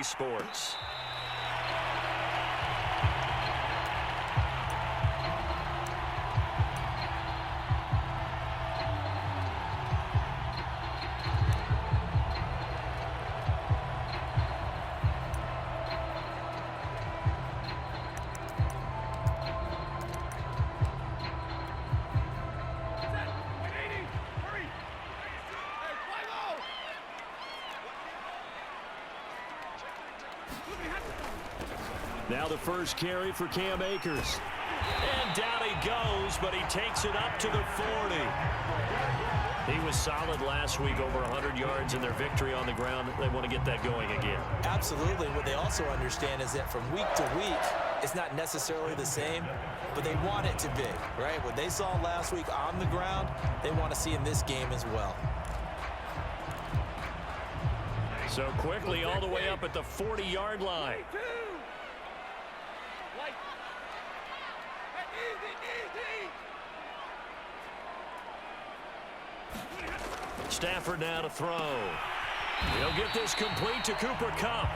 Sports. Now the first carry for Cam Akers. And down he goes, but he takes it up to the 40. He was solid last week, over 100 yards in their victory on the ground. They want to get that going again. Absolutely. What they also understand is that from week to week, it's not necessarily the same, but they want it to be, right? What they saw last week on the ground, they want to see in this game as well. So quickly all the way up at the 40-yard line. Stafford now to throw. He'll get this complete to Cooper Kupp.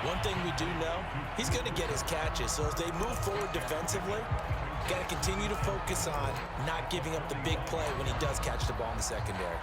One thing we do know, he's going to get his catches. So as they move forward defensively, got to continue to focus on not giving up the big play when he does catch the ball in the secondary.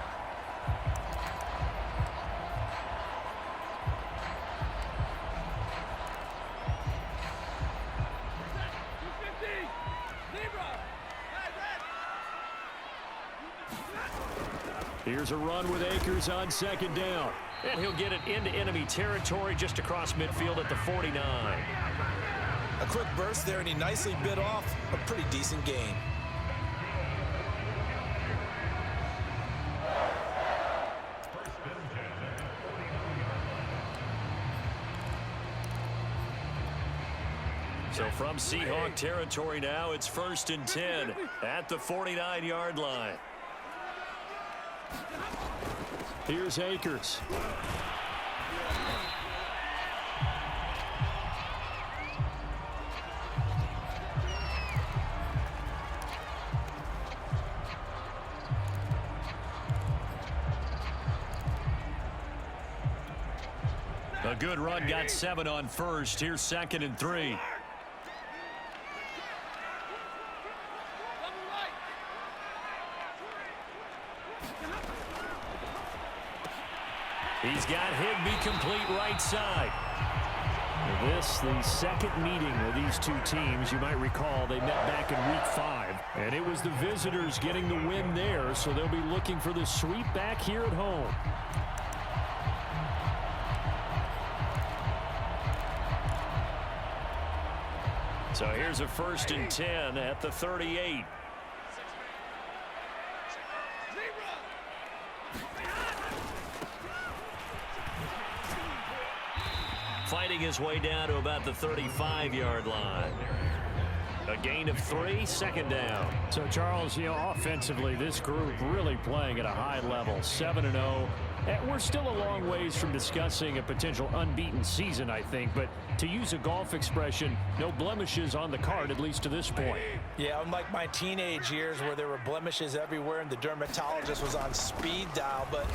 Here's a run with Akers on second down. And he'll get it into enemy territory just across midfield at the 49. A quick burst there, and he nicely bit off a pretty decent gain. So from Seahawk territory now, it's 1st and 10 at the 49-yard line. Here's Akers. A good run, got 7 on first. Here's 2nd and 3. He's got Higbee complete right side. This, the second meeting of these two teams. You might recall they met back in week 5. And it was the visitors getting the win there, so they'll be looking for the sweep back here at home. So here's a 1st and 10 at the 38. Fighting his way down to about the 35-yard line. A gain of 3, 2nd down. So, Charles, offensively, this group really playing at a high level, 7-0. We're still a long ways from discussing a potential unbeaten season, I think. But to use a golf expression, no blemishes on the card, at least to this point. Yeah, unlike my teenage years where there were blemishes everywhere and the dermatologist was on speed dial. But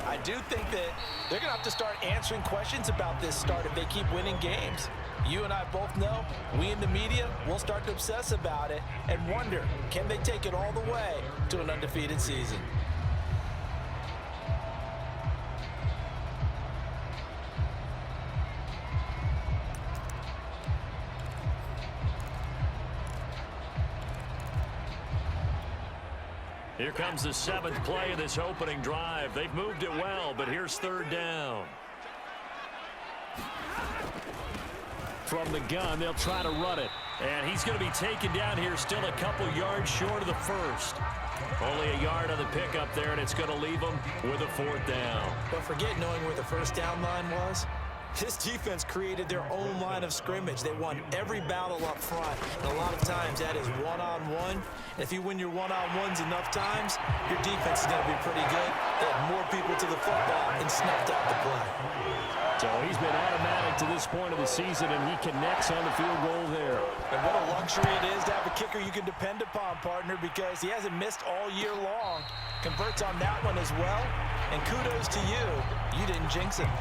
I do think that they're going to have to start answering questions about this start if they keep winning games. You and I both know, we in the media will start to obsess about it and wonder, can they take it all the way to an undefeated season? Here comes the 7th play of this opening drive. They've moved it well, but here's 3rd down. From the gun, they'll try to run it. And he's going to be taken down here, still a couple yards short of the first. Only a yard on the pickup there, and it's going to leave them with a 4th down. Don't forget knowing where the first down line was. This defense created their own line of scrimmage. They won every battle up front. And a lot of times that is one-on-one. If you win your one-on-ones enough times, your defense is going to be pretty good. They had more people to the football and snuffed out the play. So he's been automatic to this point of the season, and he connects on the field goal there. And what a luxury it is to have a kicker you can depend upon, partner, because he hasn't missed all year long. Converts on that one as well. And kudos to you. You didn't jinx him.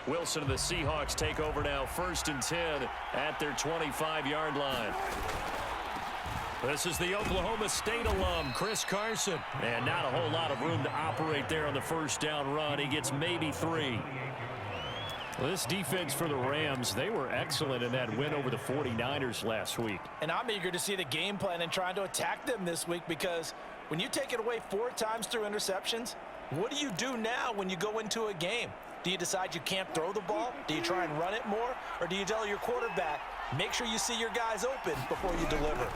Wilson and the Seahawks take over now, 1st and 10 at their 25-yard line. This is the Oklahoma State alum, Chris Carson. And not a whole lot of room to operate there on the first down run. He gets maybe 3. Well, this defense for the Rams, they were excellent in that win over the 49ers last week. And I'm eager to see the game plan and trying to attack them this week, because when you take it away 4 times through interceptions, what do you do now when you go into a game? Do you decide you can't throw the ball? Do you try and run it more? Or do you tell your quarterback, make sure you see your guys open before you deliver?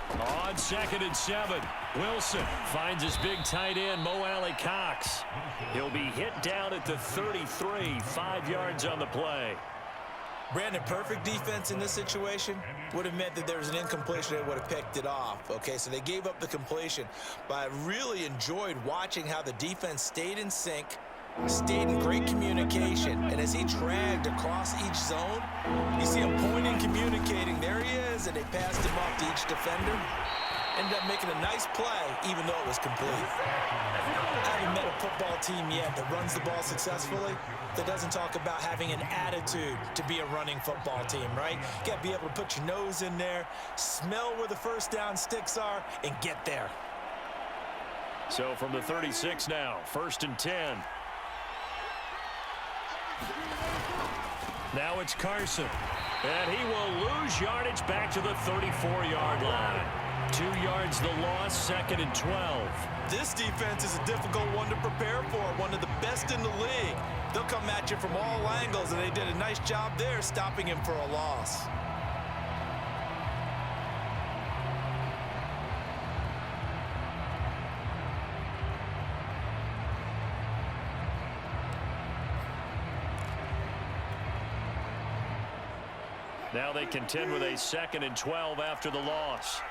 On 2nd and 7, Wilson finds his big tight end, Mo Alley-Cox. He'll be hit down at the 33, 5 yards on the play. Brandon, perfect defense in this situation would have meant that there was an incompletion that would have picked it off. Okay, so they gave up the completion. But I really enjoyed watching how the defense stayed in sync, stayed in great communication, and as he dragged across each zone, you see him pointing, communicating. There he is, and they passed him off to each defender. Ended up making a nice play, even though it was complete. I haven't met a football team yet that runs the ball successfully that doesn't talk about having an attitude to be a running football team, right? You got to be able to put your nose in there, smell where the first down sticks are, and get there. So from the 36 now, 1st and 10. Now it's Carson, and he will lose yardage back to the 34-yard line. 2 yards the loss, 2nd and 12. This defense is a difficult one to prepare for, one of the best in the league. They'll come at you from all angles, and they did a nice job there stopping him for a loss. Now they contend with a 2nd and 12 after the loss.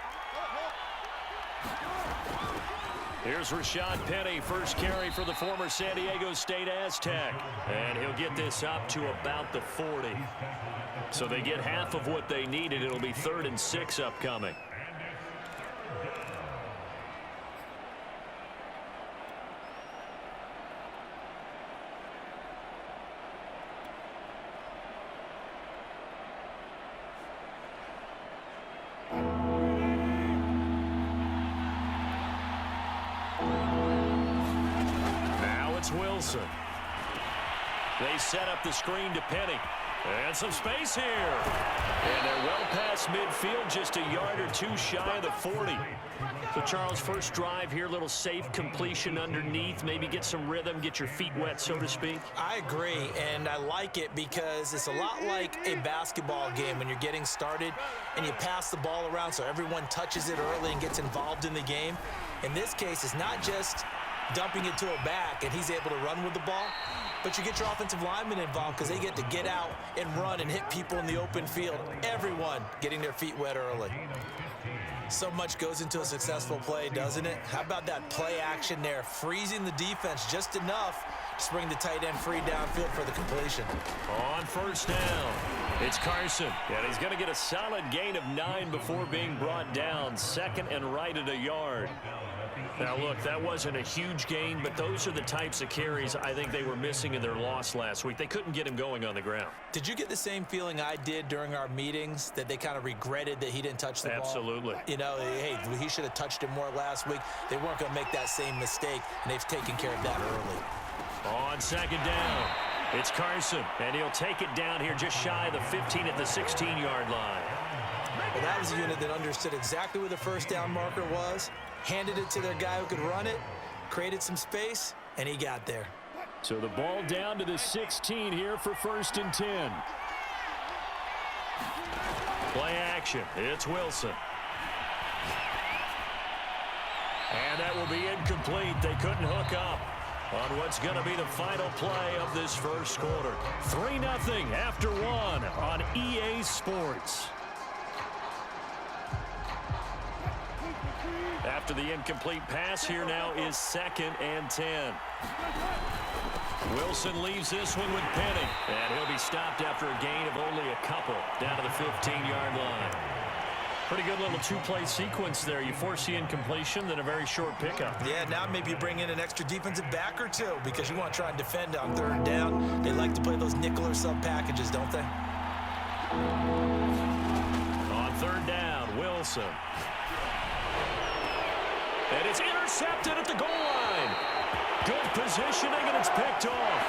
Here's Rashad Penny, first carry for the former San Diego State Aztec. And he'll get this up to about the 40. So they get half of what they needed. It'll be 3rd and 6 upcoming. Wilson. They set up the screen to Penny. And some space here. And they're well past midfield, just a yard or 2 shy of the 40. So, Charles, first drive here, little safe completion underneath. Maybe get some rhythm, get your feet wet, so to speak. I agree, and I like it because it's a lot like a basketball game when you're getting started and you pass the ball around so everyone touches it early and gets involved in the game. In this case, it's not just dumping it to a back and he's able to run with the ball, but you get your offensive linemen involved because they get to get out and run and hit people in the open field. Everyone getting their feet wet early. So much goes into a successful play, doesn't it? How about that play action there, freezing the defense just enough to bring the tight end free downfield for the completion. On first down, it's Carson, and he's going to get a solid gain of 9 before being brought down. 2nd and right at a yard. Now, look, that wasn't a huge gain, but those are the types of carries I think they were missing in their loss last week. They couldn't get him going on the ground. Did you get the same feeling I did during our meetings, that they kind of regretted that he didn't touch the ball? Absolutely. You know, hey, he should have touched it more last week. They weren't going to make that same mistake, and they've taken care of that early. On 2nd down, it's Carson, and he'll take it down here just shy of the 15 at the 16-yard line. Well, that was a unit that understood exactly where the first down marker was, handed it to their guy who could run it, created some space, and he got there. So the ball down to the 16 here for 1st and 10. Play action. It's Wilson. And that will be incomplete. They couldn't hook up on what's going to be the final play of this first quarter. 3-0 after 1 on EA Sports. After the incomplete pass, here now is 2nd and 10. Wilson leaves this one with Penny, and he'll be stopped after a gain of only a couple down to the 15-yard line. Pretty good little two-play sequence there. You force the incompletion, then a very short pickup. Yeah, now maybe you bring in an extra defensive back or two because you want to try and defend on third down. They like to play those nickel or sub packages, don't they? On third down, Wilson. And it's intercepted at the goal line. Good positioning, and it's picked off.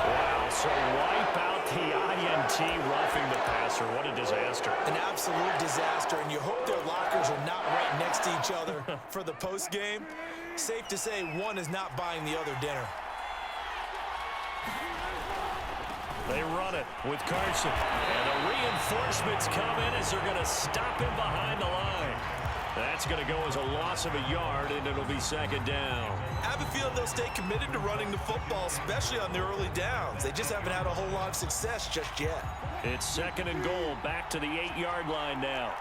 Wow, so wipe out the INT, roughing the passer. What a disaster. An absolute disaster, and you hope their lockers are not right next to each other for the postgame. Safe to say one is not buying the other dinner. They run it with Carson. And the reinforcements come in as they're going to stop him behind the line. That's going to go as a loss of a yard, and it'll be second down. I have a feeling they'll stay committed to running the football, especially on the early downs. They just haven't had a whole lot of success just yet. It's second and goal, back to the 8-yard line now.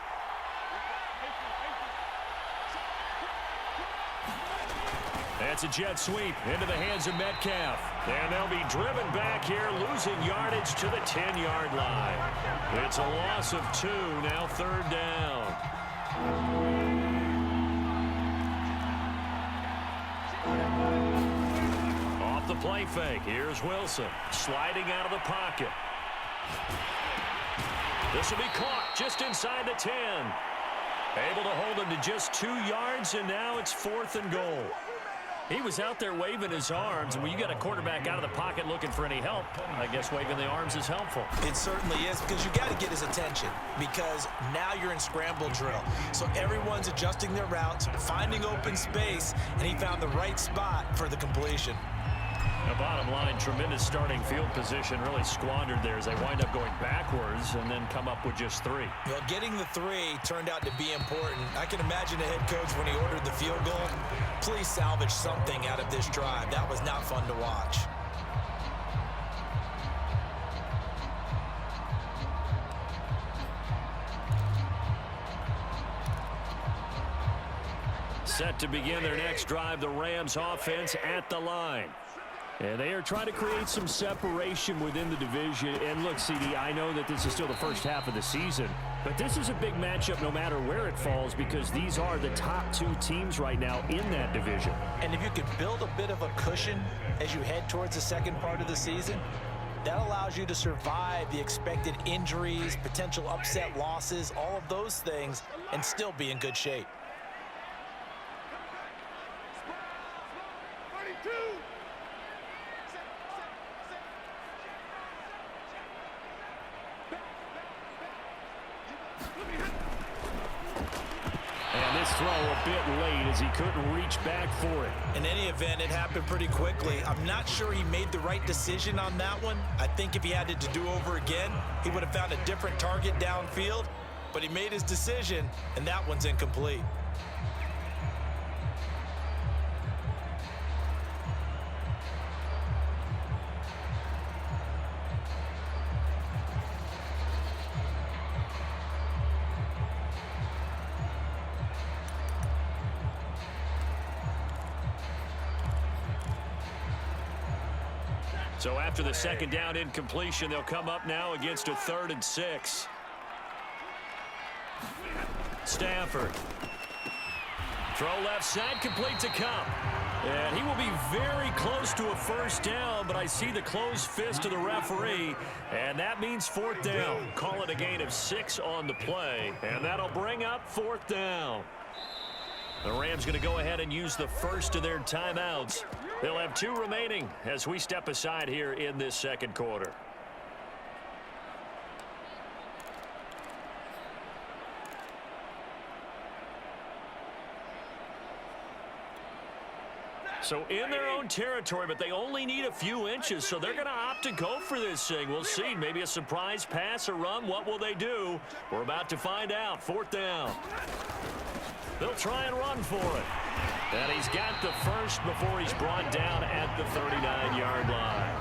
That's a jet sweep into the hands of Metcalf. And they'll be driven back here, losing yardage to the 10-yard line. It's a loss of 2, now third down. Off the play fake, here's Wilson, sliding out of the pocket. This will be caught just inside the 10. Able to hold him to just 2 yards, and now it's fourth and goal. He was out there waving his arms, and when you got a quarterback out of the pocket looking for any help, I guess waving the arms is helpful. It certainly is, because you got to get his attention, because now you're in scramble drill. So everyone's adjusting their routes, finding open space, and he found the right spot for the completion. The bottom line, tremendous starting field position, really squandered there as they wind up going backwards and then come up with just 3. Well, getting the 3 turned out to be important. I can imagine the head coach when he ordered the field goal. Please salvage something out of this drive. That was not fun to watch. Set to begin their next drive, the Rams offense at the line. And they are trying to create some separation within the division. And look, CD, I know that this is still the first half of the season, but this is a big matchup no matter where it falls because these are the top 2 teams right now in that division. And if you could build a bit of a cushion as you head towards the second part of the season, that allows you to survive the expected injuries, potential upset losses, all of those things, and still be in good shape. Throw a bit late as he couldn't reach back for it. In any event, it happened pretty quickly. I'm not sure he made the right decision on that one. I think if he had it to do over again, he would have found a different target downfield. But he made his decision, and that one's incomplete. So after the second down incompletion, they'll come up now against a 3rd and 6. Stafford. Throw left side, complete to Cup. And he will be very close to a first down, but I see the closed fist of the referee, and that means 4th down. Call it a gain of 6 on the play, and that'll bring up 4th down. The Rams going to go ahead and use the first of their timeouts. They'll have 2 remaining as we step aside here in this second quarter. So in their own territory, but they only need a few inches, so they're going to opt to go for this thing. We'll see. Maybe a surprise pass, a run. What will they do? We're about to find out. 4th down. They'll try and run for it. And he's got the first before he's brought down at the 39-yard line.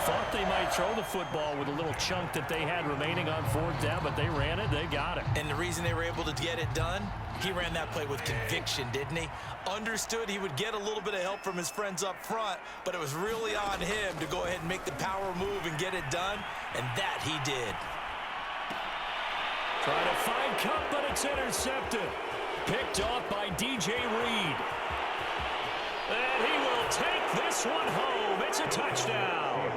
Thought they might throw the football with a little chunk that they had remaining on 4th down, but they ran it. They got it. And the reason they were able to get it done, he ran that play with conviction, didn't he? Understood he would get a little bit of help from his friends up front, but it was really on him to go ahead and make the power move and get it done, and that he did. Trying to find Cup, but it's intercepted. Picked off by DJ Reed. And he will take this one home. It's a touchdown.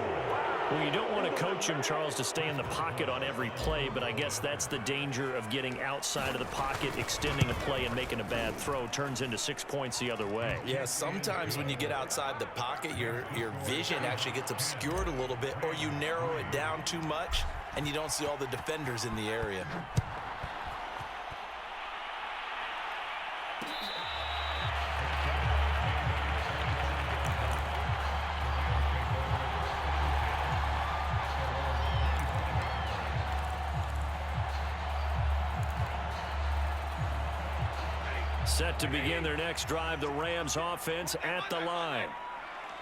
Well, you don't want to coach him, Charles, to stay in the pocket on every play, but I guess that's the danger of getting outside of the pocket, extending a play, and making a bad throw. Turns into 6 points the other way. Yeah, sometimes when you get outside the pocket, your vision actually gets obscured a little bit, or you narrow it down too much, and you don't see all the defenders in the area. Set to begin their next drive, the Rams offense at the line.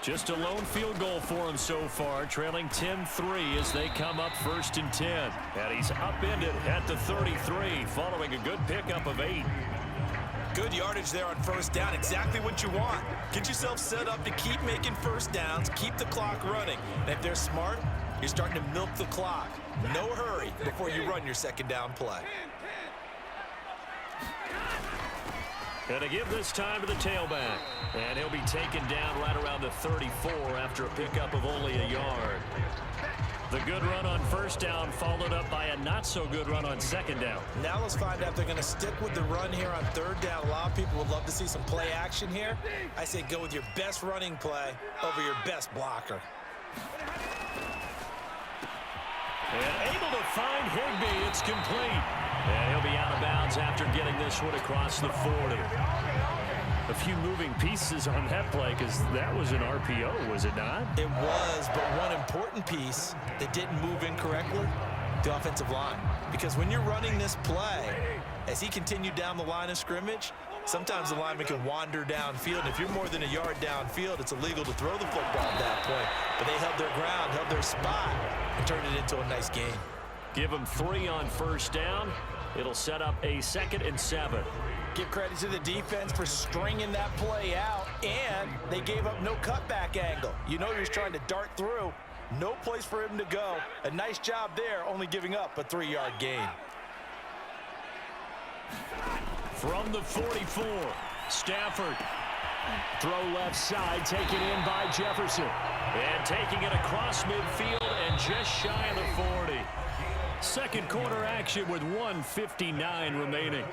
Just a lone field goal for him so far, trailing 10-3 as they come up 1st and 10. And he's upended at the 33, following a good pickup of 8. Good yardage there on 1st down, exactly what you want. Get yourself set up to keep making 1st downs, keep the clock running. And if they're smart, you're starting to milk the clock. No hurry before you run your 2nd down play. Going to give this time to the tailback. And he'll be taken down right around the 34 after a pickup of only a yard. The good run on 1st down followed up by a not-so-good run on 2nd down. Now let's find out if they're going to stick with the run here on 3rd down. A lot of people would love to see some play action here. I say go with your best running play over your best blocker. And able to find Higbee. It's complete. And he'll be out of bounds after getting this one across the 40. A few moving pieces on that play because that was an RPO, was it not? It was, but one important piece that didn't move incorrectly, the offensive line. Because when you're running this play, as he continued down the line of scrimmage, sometimes the lineman can wander downfield. And if you're more than a yard downfield, it's illegal to throw the football at that point. But they held their ground, held their spot, and turned it into a nice game. Give them 3 on 1st down. It'll set up a 2nd and 7. Give credit to the defense for stringing that play out, and they gave up no cutback angle. You know he was trying to dart through. No place for him to go. A nice job there, only giving up a 3-yard gain. From the 44, Stafford. Throw left side, taken in by Jefferson. And taking it across midfield and just shy of the 40. Second quarter action with 1:59 remaining.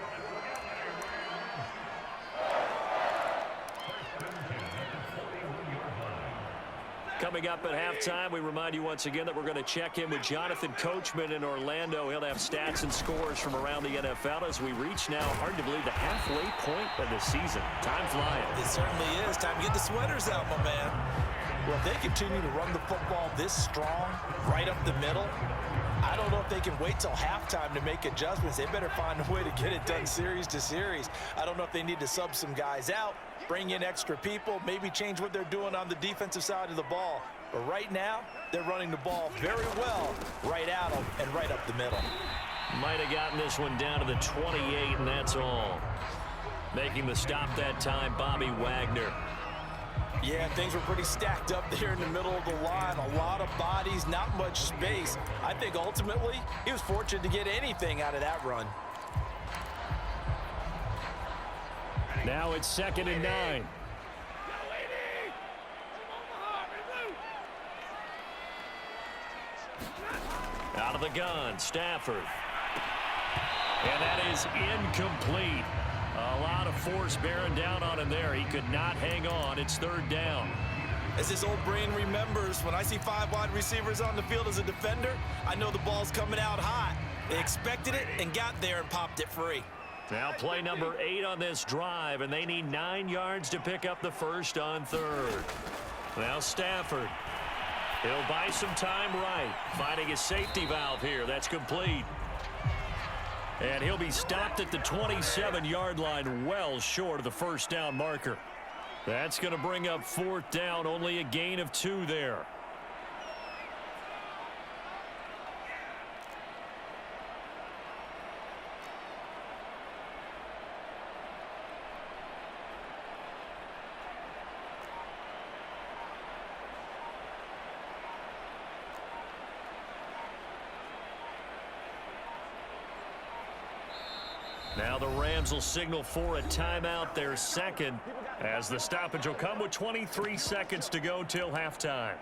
Coming up at halftime, we remind you once again that we're going to check in with Jonathan Coachman in Orlando. He'll have stats and scores from around the NFL as we reach now, hard to believe, the halfway point of the season. Time flying. It certainly is. Time to get the sweaters out, my man. Well, if they continue to run the football this strong, right up the middle, I don't know if they can wait till halftime to make adjustments. They better find a way to get it done series to series. I don't know if they need to sub some guys out, bring in extra people, maybe change what they're doing on the defensive side of the ball. But right now, they're running the ball very well right at them and right up the middle. Might have gotten this one down to the 28, and that's all. Making the stop that time, Bobby Wagner. Yeah, things were pretty stacked up there in the middle of the line. A lot of bodies, not much space. I think ultimately he was fortunate to get anything out of that run. Now it's 2nd and 9. Out of the gun, Stafford. And that is incomplete. A lot of force bearing down on him there. He could not hang on. It's 3rd down. As his old brain remembers, when I see 5 wide receivers on the field as a defender, I know the ball's coming out hot. They expected it and got there and popped it free. Now play number 8 on this drive, and they need 9 yards to pick up the first on 3rd. Now Stafford. He'll buy some time right. Finding his safety valve here. That's complete. And he'll be stopped at the 27-yard line, well short of the first down marker. That's going to bring up 4th down, only a gain of 2 there. Now the Rams will signal for a timeout, their second, as the stoppage will come with 23 seconds to go till halftime.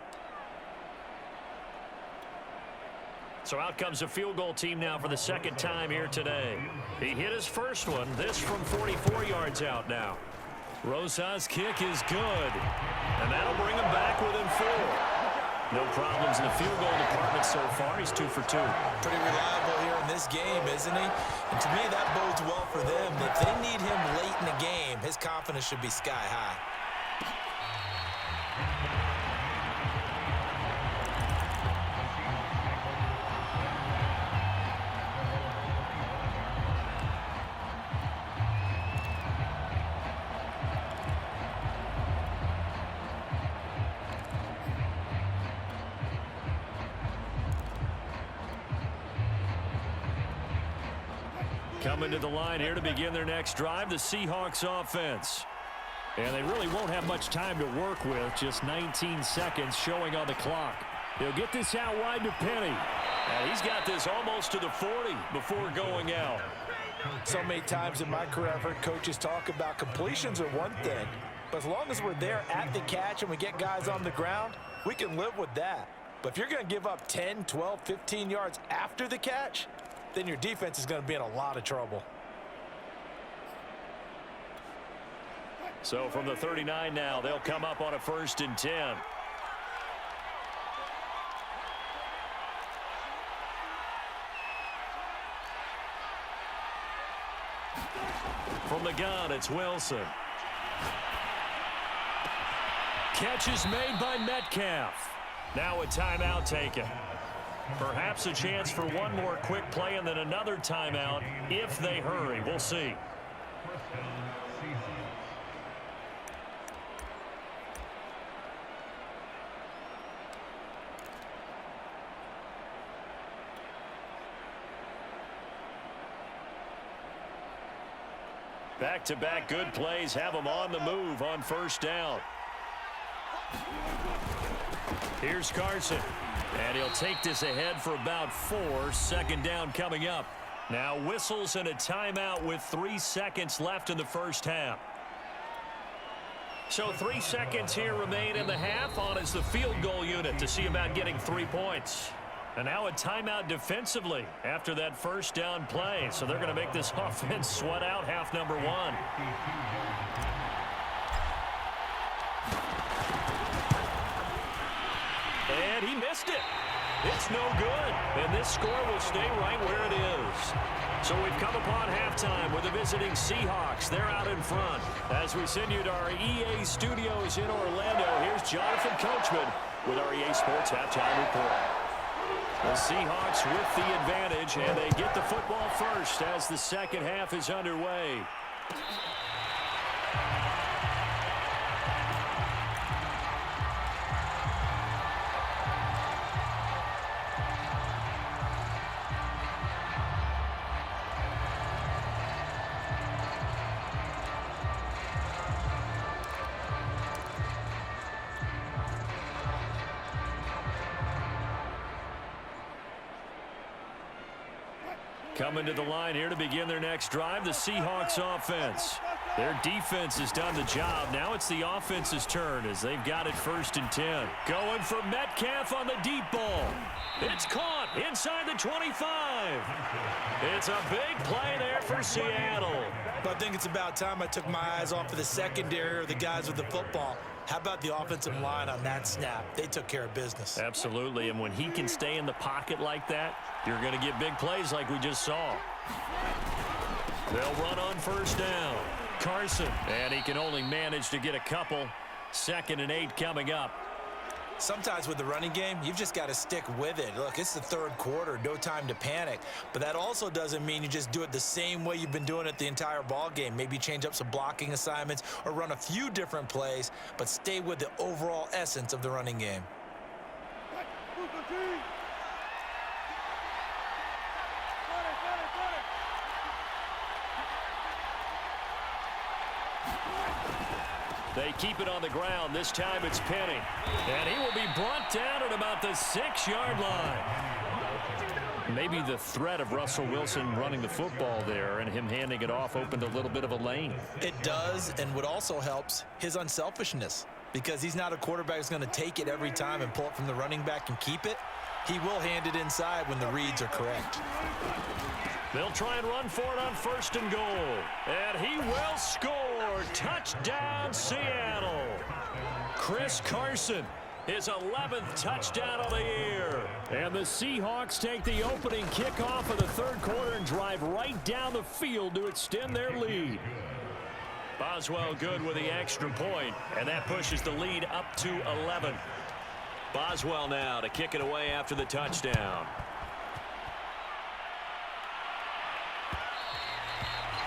So out comes a field goal team now for the second time here today. He hit his first one, this from 44 yards out now. Rosa's kick is good, and that'll bring him back within 4. No problems in the field goal department so far. He's 2 for 2. Pretty reliable here in this game, isn't he? And to me, that bodes well for them. If they need him late in the game, his confidence should be sky high. Coming to the line here to begin their next drive, the Seahawks offense. And they really won't have much time to work with, just 19 seconds showing on the clock. He'll get this out wide to Penny. And he's got this almost to the 40 before going out. So many times in my career, I've heard coaches talk about completions are one thing. But as long as we're there at the catch and we get guys on the ground, we can live with that. But if you're going to give up 10, 12, 15 yards after the catch, then your defense is going to be in a lot of trouble. So from the 39 now, they'll come up on a 1st and 10. From the gun, it's Wilson. Catch is made by Metcalf. Now a timeout taken. Perhaps a chance for one more quick play and then another timeout if they hurry. We'll see. Back-to-back good plays have them on the move on 1st down. Here's Carson. And he'll take this ahead for about 4. 2nd down coming up. Now whistles and a timeout with 3 seconds left in the 1st half. So 3 seconds here remain in the half. On is the field goal unit to see about getting 3 points. And now a timeout defensively after that 1st down play. So they're going to make this offense sweat out half number 1. And he missed it. It's no good. And this score will stay right where it is. So we've come upon halftime with the visiting Seahawks. They're out in front. As we send you to our EA studios in Orlando, here's Jonathan Coachman with our EA Sports Halftime Report. The Seahawks with the advantage, and they get the football first as the second half is underway. Coming to the line here to begin their next drive, the Seahawks offense. Their defense has done the job. Now it's the offense's turn as they've got it 1st and 10. Going for Metcalf on the deep ball. It's caught inside the 25. It's a big play there for Seattle. But I think it's about time I took my eyes off of the secondary or the guys with the football. How about the offensive line on that snap? They took care of business. Absolutely, and when he can stay in the pocket like that, you're going to get big plays like we just saw. They'll run on 1st down. Carson, and he can only manage to get a couple. 2nd and 8 coming up. Sometimes with the running game, you've just got to stick with it. Look, it's the 3rd quarter, no time to panic. But that also doesn't mean you just do it the same way you've been doing it the entire ball game. Maybe change up some blocking assignments or run a few different plays, but stay with the overall essence of the running game. They keep it on the ground. This time it's Penny. And he will be brought down at about the 6-yard line. Maybe the threat of Russell Wilson running the football there and him handing it off opened a little bit of a lane. It does, and what also helps, his unselfishness. Because he's not a quarterback who's going to take it every time and pull it from the running back and keep it. He will hand it inside when the reads are correct. They'll try and run for it on 1st and goal. And he will score. Touchdown, Seattle. Chris Carson, his 11th touchdown of the year. And the Seahawks take the opening kickoff of the 3rd quarter and drive right down the field to extend their lead. Boswell good with the extra point, and that pushes the lead up to 11. Boswell now to kick it away after the touchdown.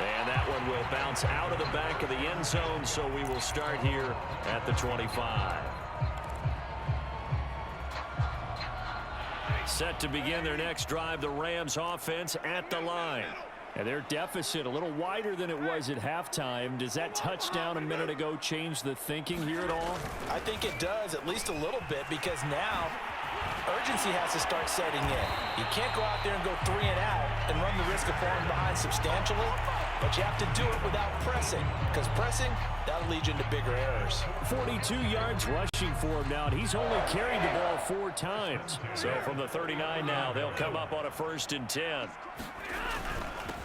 And that one will bounce out of the back of the end zone, so we will start here at the 25. Set to begin their next drive, the Rams offense at the line. And their deficit a little wider than it was at halftime. Does that touchdown a minute ago change the thinking here at all? I think it does, at least a little bit, because now urgency has to start setting in. You can't go out there and go 3 and out and run the risk of falling behind substantially, but you have to do it without pressing, because pressing, that'll lead you into bigger errors. 42 yards rushing for him now, and he's only carried the ball 4 times. So from the 39 now, they'll come up on a 1st and 10.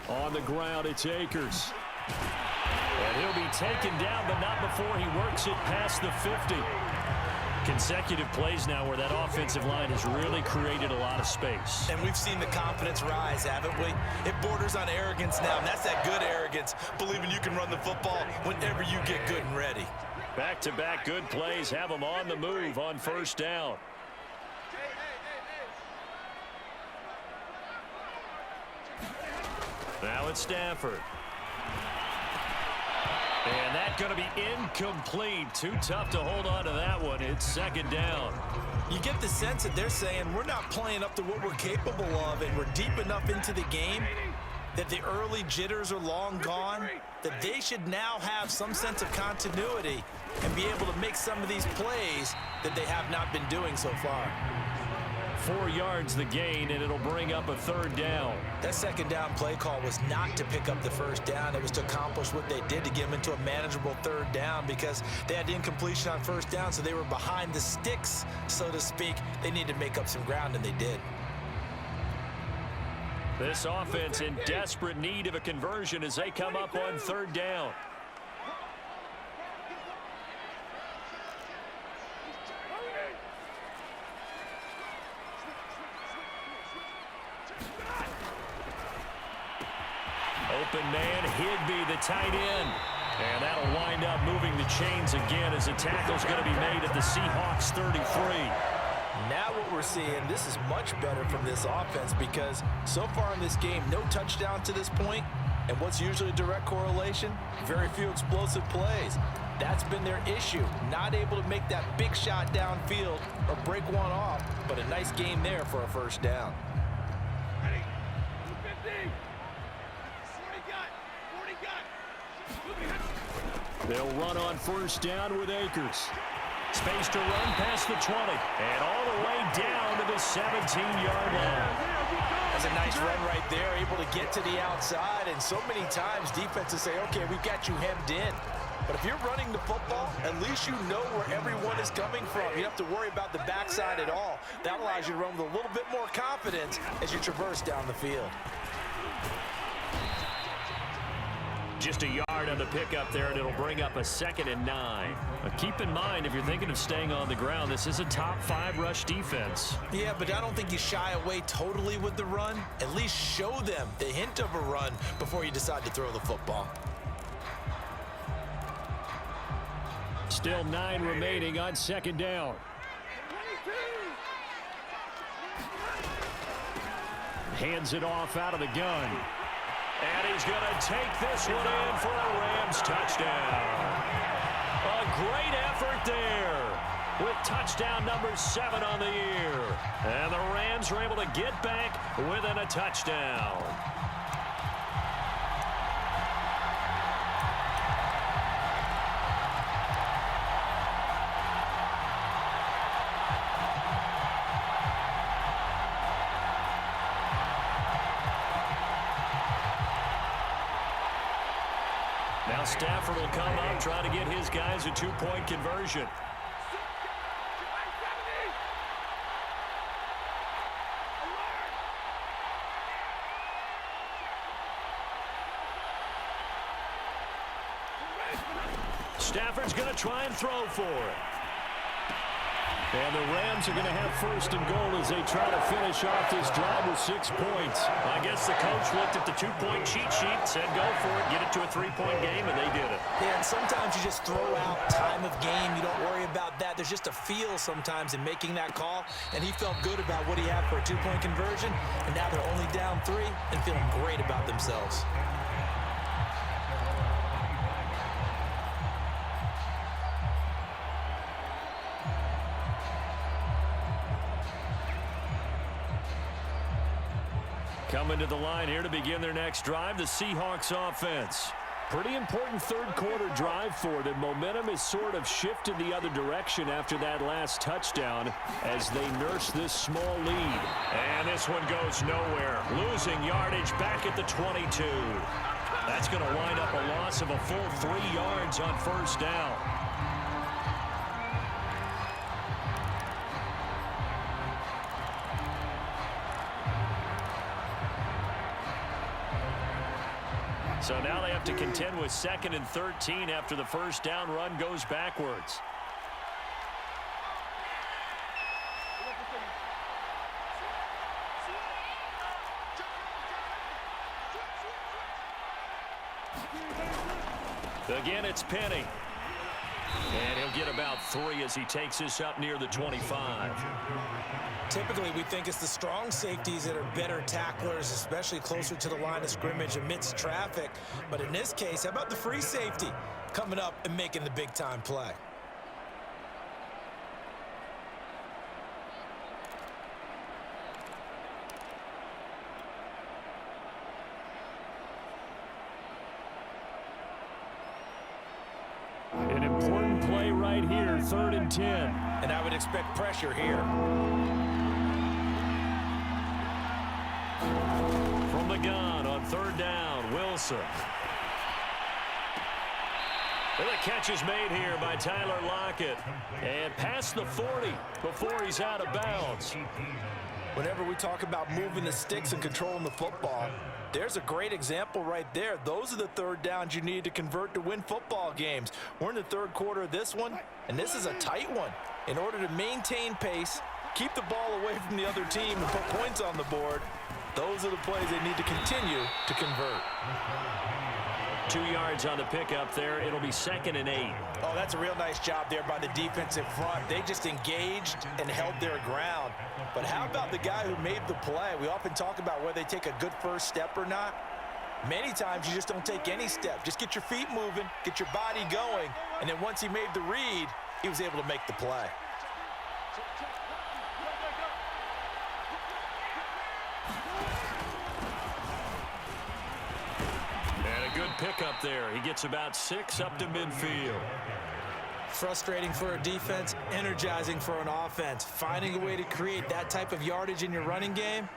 On the ground, it's Akers. And he'll be taken down, but not before he works it past the 50. Consecutive plays now where that offensive line has really created a lot of space. And we've seen the confidence rise, haven't we? It borders on arrogance now, and that's that good arrogance, believing you can run the football whenever you get good and ready. Back-to-back good plays have them on the move on 1st down. Now it's Stafford. And that's going to be incomplete. Too tough to hold on to that one. It's 2nd down. You get the sense that they're saying we're not playing up to what we're capable of, and we're deep enough into the game that the early jitters are long gone, that they should now have some sense of continuity and be able to make some of these plays that they have not been doing so far. 4 yards the gain, and it'll bring up a 3rd down. That 2nd down play call was not to pick up the 1st down. It was to accomplish what they did to get them into a manageable 3rd down, because they had incompletion on 1st down, so they were behind the sticks, so to speak. They needed to make up some ground, and they did. This offense in desperate need of a conversion as they come up on 3rd down. Open man, Higby, the tight end. And that'll wind up moving the chains again as a tackle's going to be made at the Seahawks 33. Now what we're seeing, this is much better from this offense, because so far in this game, no touchdown to this point. And what's usually a direct correlation? Very few explosive plays. That's been their issue. Not able to make that big shot downfield or break one off, but a nice game there for a 1st down. They'll run on 1st down with Akers. Space to run past the 20. And all the way down to the 17-yard line. That's a nice run right there, able to get to the outside. And so many times defenses say, okay, we've got you hemmed in. But if you're running the football, at least you know where everyone is coming from. You don't have to worry about the backside at all. That allows you to run with a little bit more confidence as you traverse down the field. Just a yard on the pickup there, and it'll bring up a 2nd and 9. But keep in mind, if you're thinking of staying on the ground, this is a top 5 rush defense. Yeah, but I don't think you shy away totally with the run. At least show them the hint of a run before you decide to throw the football. Still 9 remaining on 2nd down. Hands it off out of the gun. And he's going to take this one in for a Rams touchdown. A great effort there with touchdown number 7 on the year. And the Rams are able to get back within a touchdown. Now Stafford will come up, try to get his guys a two-point conversion. Stafford's going to try and throw for it. And the Rams are going to have first and goal as they try to finish off this drive with 6 points. I guess the coach looked at the two-point cheat sheet, said go for it, get it to a three-point game, and they did it. Yeah, and sometimes you just throw out time of game. You don't worry about that. There's just a feel sometimes in making that call, and he felt good about what he had for a two-point conversion, and now they're only down 3 and feeling great about themselves. Coming to the line here to begin their next drive, the Seahawks offense. Pretty important third-quarter drive for them. Momentum has sort of shifted the other direction after that last touchdown as they nurse this small lead. And this one goes nowhere. Losing yardage back at the 22. That's going to wind up a loss of a full 3 yards on first down. So now they have to contend with 2nd and 13 after the first down run goes backwards. Again, it's Penny. And he'll get about 3 as he takes this up near the 25. Typically, we think it's the strong safeties that are better tacklers, especially closer to the line of scrimmage amidst traffic. But in this case, how about the free safety coming up and making the big-time play? An important play right here, 3rd and 10. And I would expect pressure here. From the gun on 3rd down, Wilson. And the catch is made here by Tyler Lockett. And past the 40 before he's out of bounds. Whenever we talk about moving the sticks and controlling the football, there's a great example right there. Those are the 3rd downs you need to convert to win football games. We're in the 3rd quarter of this one, and this is a tight one. In order to maintain pace, keep the ball away from the other team, and put points on the board, those are the plays they need to continue to convert. 2 yards on the pickup there. It'll be 2nd and 8. Oh, that's a real nice job there by the defensive front. They just engaged and held their ground. But how about the guy who made the play? We often talk about whether they take a good first step or not. Many times you just don't take any step. Just get your feet moving, get your body going, and then once he made the read, he was able to make the play. Good pickup there. He gets about 6 up to midfield. Frustrating for a defense, energizing for an offense. Finding a way to create that type of yardage in your running game,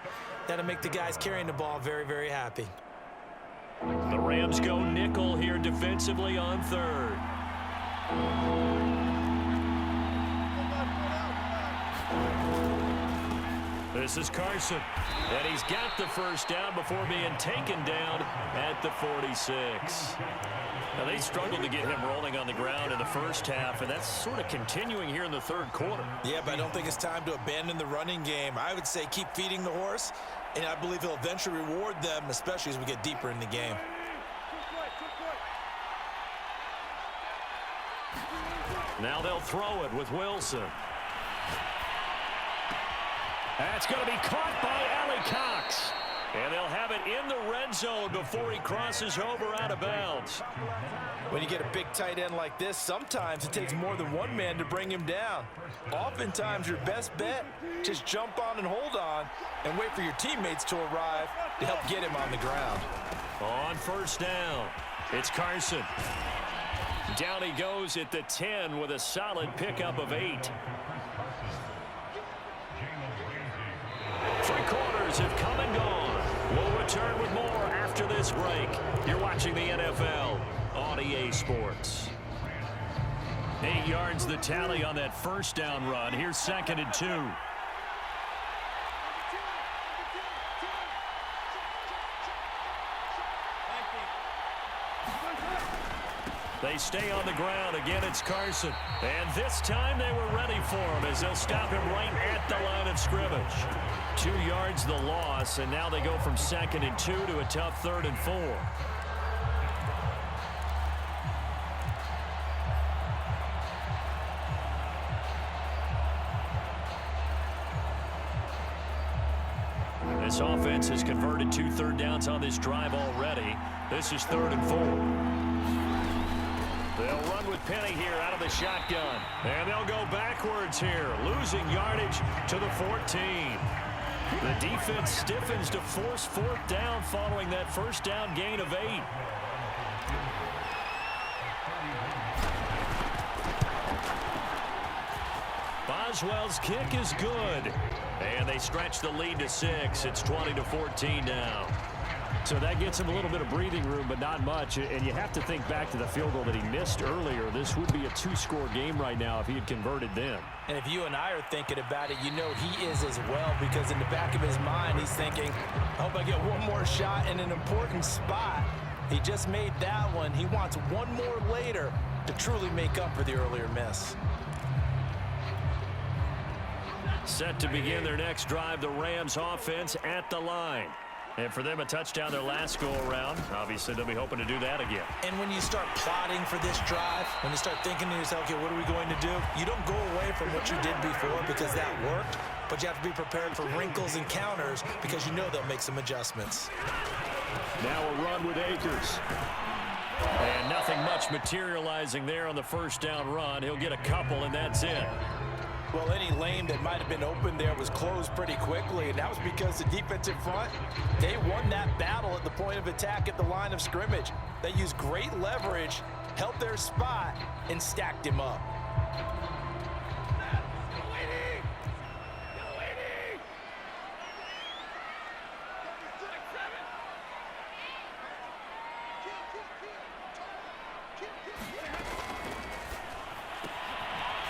that'll make the guys carrying the ball very, very happy. The Rams go nickel here defensively on 3rd. This is Carson, and he's got the first down before being taken down at the 46. Now, they struggled to get him rolling on the ground in the first half, and that's sort of continuing here in the 3rd quarter. Yeah, but I don't think it's time to abandon the running game. I would say keep feeding the horse, and I believe he'll eventually reward them, especially as we get deeper in the game. Now they'll throw it with Wilson. That's going to be caught by Allie Cox. And they'll have it in the red zone before he crosses over out of bounds. When you get a big tight end like this, sometimes it takes more than one man to bring him down. Oftentimes, your best bet, just jump on and hold on and wait for your teammates to arrive to help get him on the ground. On first down, it's Carson. Down he goes at the 10 with a solid pickup of 8. 3 quarters have come and gone. We'll return with more after this break. You're watching the NFL on EA Sports. 8 yards the tally on that first down run. Here's 2nd and 2. They stay on the ground. Again, it's Carson. And this time they were ready for him as they'll stop him right at the line of scrimmage. 2 yards the loss, and now they go from 2nd and 2 to a tough 3rd and 4. This offense has converted 2 third downs on this drive already. This is 3rd and 4. They'll run with Penny here out of the shotgun. And they'll go backwards here, losing yardage to the 14. The defense stiffens to force 4th down following that first down gain of 8. Boswell's kick is good. And they stretch the lead to 6. It's 20-14 now. So that gets him a little bit of breathing room, but not much. And you have to think back to the field goal that he missed earlier. This would be a 2-score game right now if he had converted then. And if you and I are thinking about it, you know he is as well, because in the back of his mind, he's thinking, I hope I get one more shot in an important spot. He just made that one. He wants one more later to truly make up for the earlier miss. Set to begin their next drive, the Rams offense at the line. And for them, a touchdown their last go-around. Obviously, they'll be hoping to do that again. And when you start plotting for this drive, when you start thinking to yourself, okay, what are we going to do? You don't go away from what you did before because that worked, but you have to be prepared for wrinkles and counters because you know they'll make some adjustments. Now a run with Akers. And nothing much materializing there on the first down run. He'll get a couple, and that's it. Well, any lane that might have been open there was closed pretty quickly, and that was because the defensive front, they won that battle at the point of attack at the line of scrimmage. They used great leverage, held their spot, and stacked him up.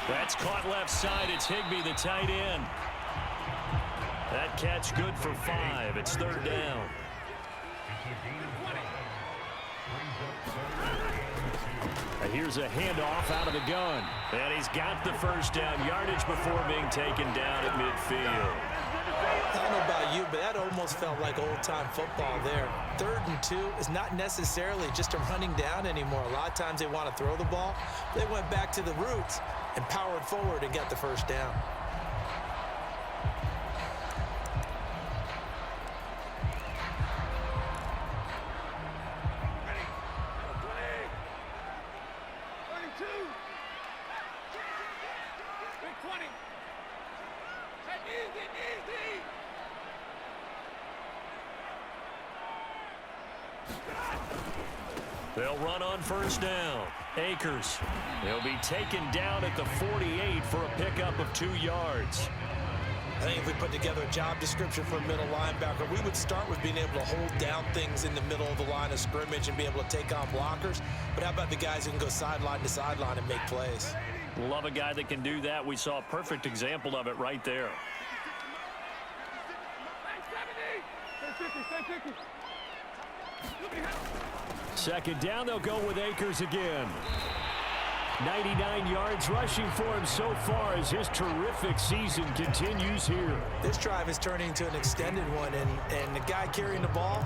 That's caught left side. It's Higbee, the tight end. That catch good for 5. It's 3rd down. And here's a handoff out of the gun. And he's got the first down yardage before being taken down at midfield. I don't know about you, but that almost felt like old-time football there. 3rd and 2 is not necessarily just a running down anymore. A lot of times they want to throw the ball. They went back to the roots and powered forward and got the first down. They'll run on first down. Akers. He'll be taken down at the 48 for a pickup of 2 yards. I think if we put together a job description for a middle linebacker, we would start with being able to hold down things in the middle of the line of scrimmage and be able to take on blockers. But how about the guys who can go sideline to sideline and make plays? Love a guy that can do that. We saw a perfect example of it right there. Second down, they'll go with Akers again. 99 yards rushing for him so far as his terrific season continues here. This drive is turning into an extended one, and the guy carrying the ball,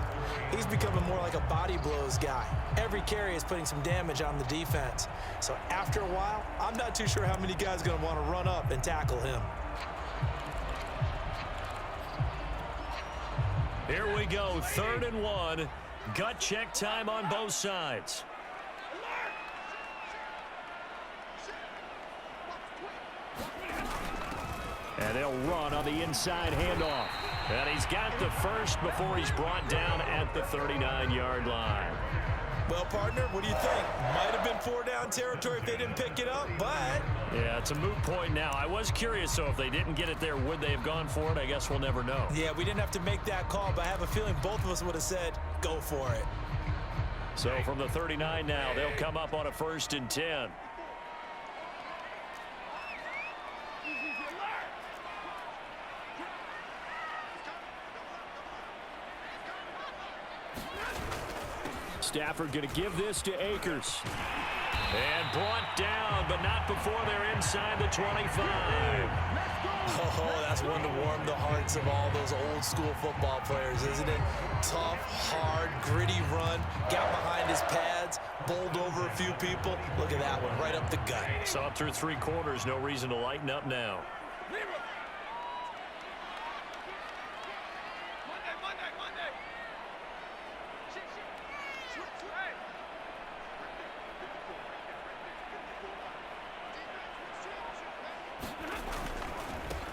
he's becoming more like a body blows guy. Every carry is putting some damage on the defense. So after a while, I'm not too sure how many guys are going to want to run up and tackle him. Here we go, 3rd and 1. Gut check time on both sides. And they'll run on the inside handoff. And he's got the first before he's brought down at the 39-yard line. Well, partner, what do you think? Might have been 4-down territory if they didn't pick it up, but... Yeah, it's a moot point now. I was curious, so if they didn't get it there, would they have gone for it? I guess we'll never know. Yeah, we didn't have to make that call, but I have a feeling both of us would have said, go for it. So from the 39 now, they'll come up on a 1st and 10. Stafford going to give this to Akers. And brought down, but not before they're inside the 25. Oh, that's one to warm the hearts of all those old school football players, isn't it? Tough, hard, gritty run. Got behind his pads, bowled over a few people. Look at that one, right up the gut. Saw it through 3 quarters. No reason to lighten up now.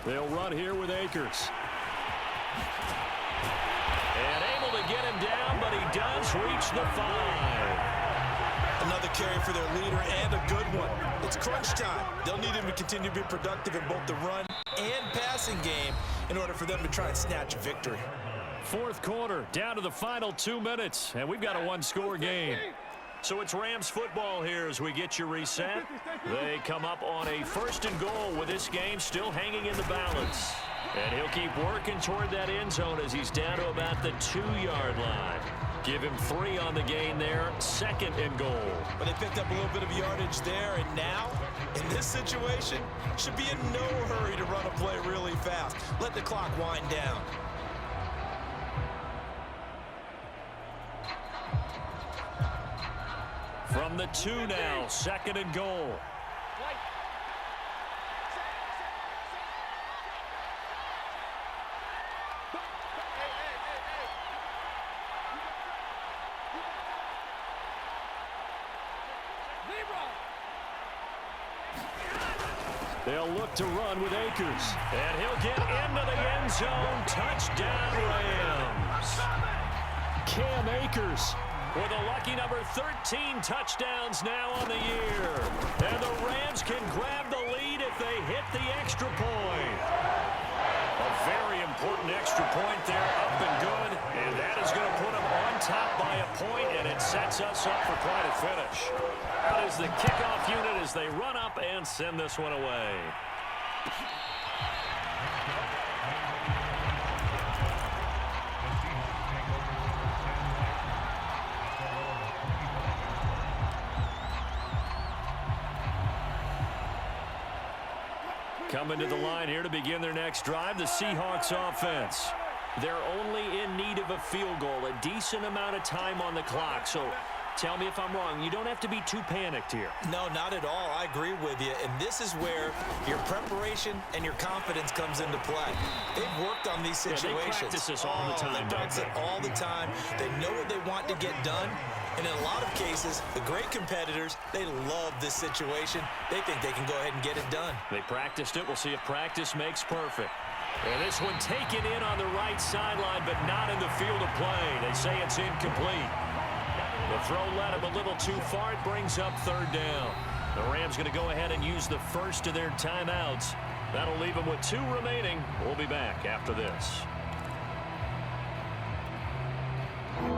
They'll run here with Akers. And able to get him down, but he does reach the 5. Another carry for their leader and a good one. It's crunch time. They'll need him to continue to be productive in both the run and passing game in order for them to try and snatch a victory. 4th quarter, down to the final 2 minutes, and we've got a 1-score game. So it's Rams football here as we get you reset. They come up on a 1st and goal with this game still hanging in the balance. And he'll keep working toward that end zone as he's down to about the 2-yard line. Give him 3 on the gain there, 2nd and goal. But they picked up a little bit of yardage there, and now, in this situation, should be in no hurry to run a play really fast. Let the clock wind down. From the 2 now, 2nd and goal. They'll look to run with Akers. And he'll get into the end zone. Touchdown, Rams. Cam Akers with a lucky number 13 touchdowns now on the year. And the Rams can grab the lead if they hit the extra point. A very important extra point there, up and good. And that is going to put them on top by a point, and it sets us up for quite a finish. That is the kickoff unit as they run up and send this one away. Coming to the line here to begin their next drive, the Seahawks offense. They're only in need of a field goal, a decent amount of time on the clock. So tell me if I'm wrong. You don't have to be too panicked here. No, not at all. I agree with you. And this is where your preparation and your confidence comes into play. They've worked on these situations. Yeah, they practice this all the time. They practice it all the time. They know what they want to get done. And in a lot of cases, the great competitors, they love this situation. They think they can go ahead and get it done. They practiced it. We'll see if practice makes perfect. And this one taken in on the right sideline, but not in the field of play. They say it's incomplete. The throw led him a little too far. It brings up 3rd down. The Rams going to go ahead and use the first of their timeouts. That'll leave them with 2 remaining. We'll be back after this.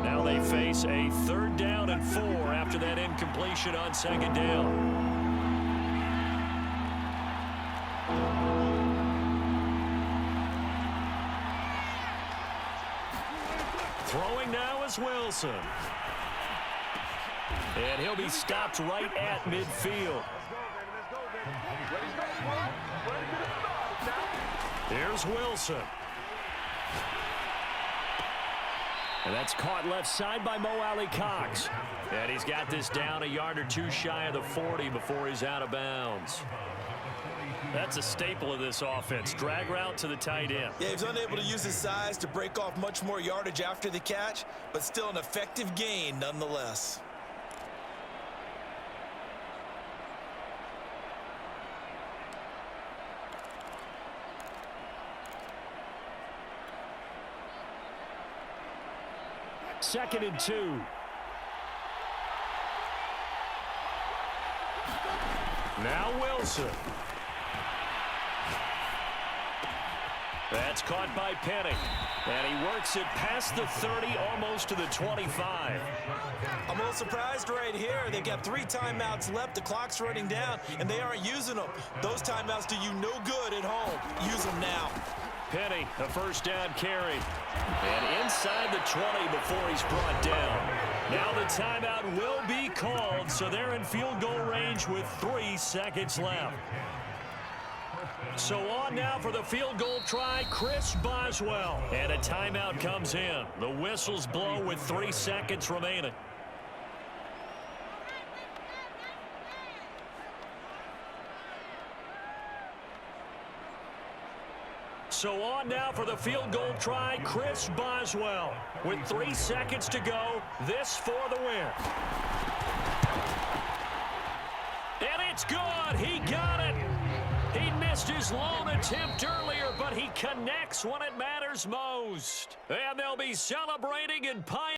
Now they face a 3rd down and 4 after that incompletion on 2nd down. Throwing now is Wilson. And he'll be stopped right at midfield. Here's Wilson. And that's caught left side by Mo Alley Cox. And he's got this down a yard or 2 shy of the 40 before he's out of bounds. That's a staple of this offense. Drag route to the tight end. Yeah, he's unable to use his size to break off much more yardage after the catch, but still an effective gain nonetheless. Second and 2. Now Wilson. That's caught by Penny. And he works it past the 30, almost to the 25. I'm a little surprised right here. They've got 3 timeouts left. The clock's running down, and they aren't using them. Those timeouts do you no good at home. Use them now. Penny, a first down carry. And inside the 20 before he's brought down. Now the timeout will be called, so they're in field goal range with 3 seconds left. So on now for the field goal try, Chris Boswell. And a timeout comes in. The whistles blow with 3 seconds remaining. So on now for the field goal try, Chris Boswell. With 3 seconds to go, this for the win. And it's good. He got it. He missed his lone attempt earlier, but he connects when it matters most. And they'll be celebrating in Pine.